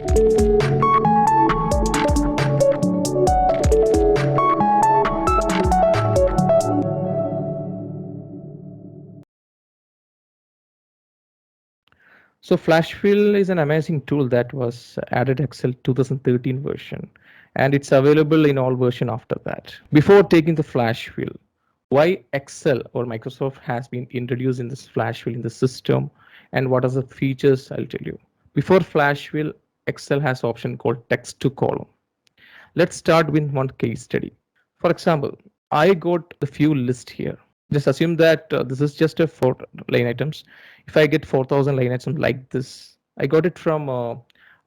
So Flash Fill is an amazing tool that was added Excel 2013 version, and it's available in all version after that. Before taking the Flash Fill, why Excel or Microsoft has been introduced in this Flash Fill in the system, and what are the features, I'll tell you. Before Flash Fill, Excel has option called text to column. Let's start with one case study. For example, I got the few list here. Just assume that this is just a 4 line items. If I get 4,000 line items like this, I got it from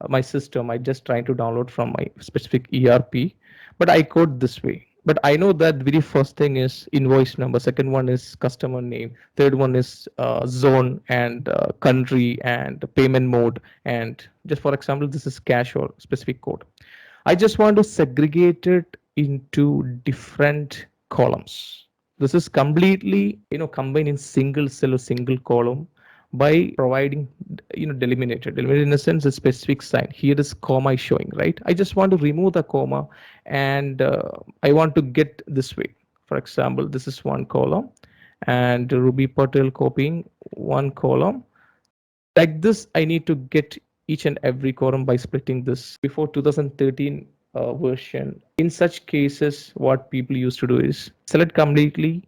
my system. I just trying to download from my specific ERP, but I code this way. But I know that very first thing is invoice number, second one is customer name, third one is zone and country and payment mode. And just for example, this is cash or specific code. I just want to segregate it into different columns. This is completely, combined in single cell or single column by providing, delimitated. Delimitated in a sense, a specific sign. Here is comma is showing, right? I just want to remove the comma and I want to get this way. For example, this is one column and Ruby Patel copying one column. Like this, I need to get each and every column by splitting this. Before 2013 version, in such cases, what people used to do is select completely,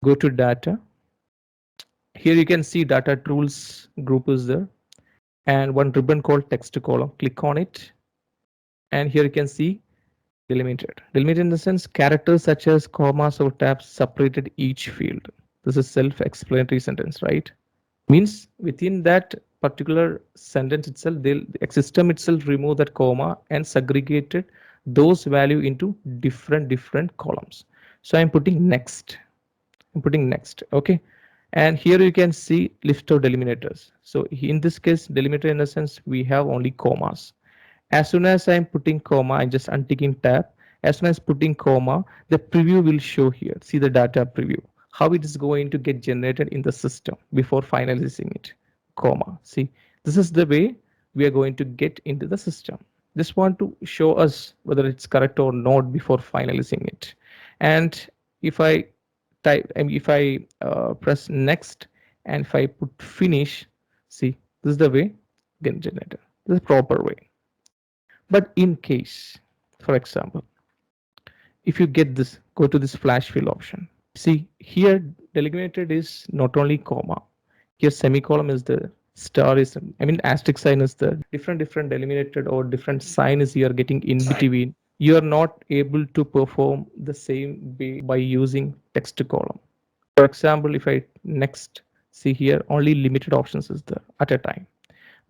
go to data. Here you can see data tools group is there and one ribbon called text to column. Click on it. And here you can see delimited. Delimited in the sense characters such as commas or tabs separated each field. This is self-explanatory sentence, right? Means within that particular sentence itself, the system itself remove that comma and segregated those value into different columns. So I'm putting next. I'm putting next. Okay. And here you can see list of delimiters. So in this case, delimiter in a sense, we have only commas. As soon as I'm putting comma, I'm just unticking tab. As soon as putting comma, the preview will show here. See the data preview, how it is going to get generated in the system before finalizing it. Comma. See, this is the way we are going to get into the system. Just want to show us whether it's correct or not before finalizing it. And if I type, I mean, if I press next and if I put finish, see, this is the way get generated. This is the proper way. But in case, for example, if you get this, go to this flash fill option. See here, delimited is not only comma. Here semicolon is the star is, I mean asterisk sign is the different delimited or different sign is you are getting in between. You are not able to perform the same way by using text to column. For example, if I next see here, only limited options is there at a time.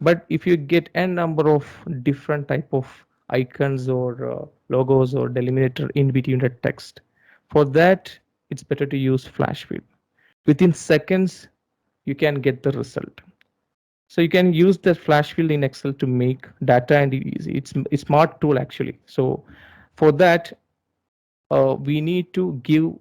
But if you get n number of different type of icons or logos or delimiter in between the text, for that it's better to use flash fill. Within seconds you can get the result. So you can use the flash fill in Excel to make data and easy. It's a smart tool actually. So for that we need to give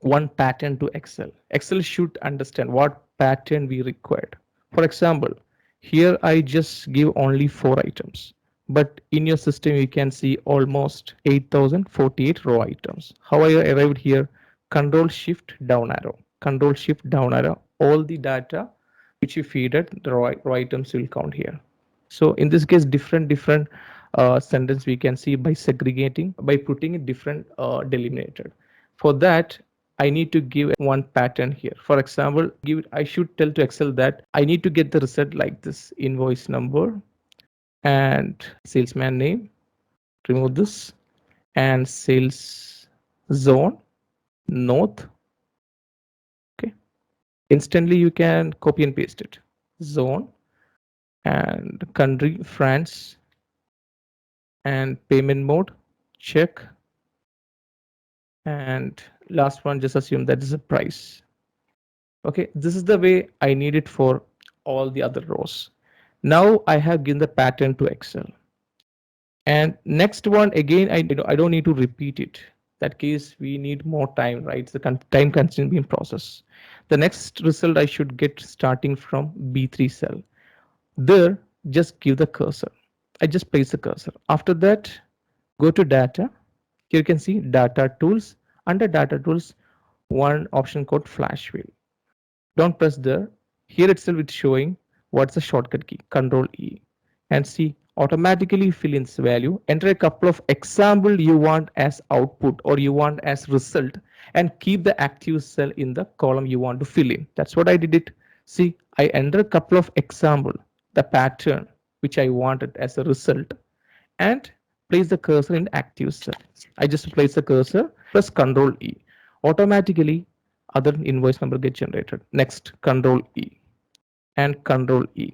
one pattern to Excel. Excel should understand what pattern we required. For example, here I just give only 4 items, but in your system you can see almost 8048 row items. How I arrived here? Control Shift down arrow, Control Shift down arrow. All the data which you feed it, the row items will count here. So in this case, different sentence we can see by segregating, by putting a different delimited. For that, I need to give one pattern here. For example, I should tell to Excel that I need to get the result like this: invoice number and salesman name. Remove this and sales zone north. Okay, instantly you can copy and paste it. Zone and country France and payment mode check, and last one just assume that is a price. Okay, this is the way I need it for all the other rows. Now I have given the pattern to Excel, and next one again I don't need to repeat it. That case we need more time, right? It's the time consuming process. The next result I should get starting from B3 cell. There, just give the cursor. I just place the cursor. After that, go to data. Here you can see data tools. Under data tools, one option called flash wheel. Don't press there. Here itself it's showing what's the shortcut key, Control E. And see, automatically fill in value. Enter a couple of example you want as output or you want as result, and keep the active cell in the column you want to fill in. That's what I did it. See, I enter a couple of example, the pattern which I wanted as a result, and place the cursor in active cell. I just place the cursor, press Control E. Automatically, other invoice number get generated. Next, Control E and Control E.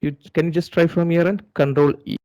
You can you just try from here and Control E.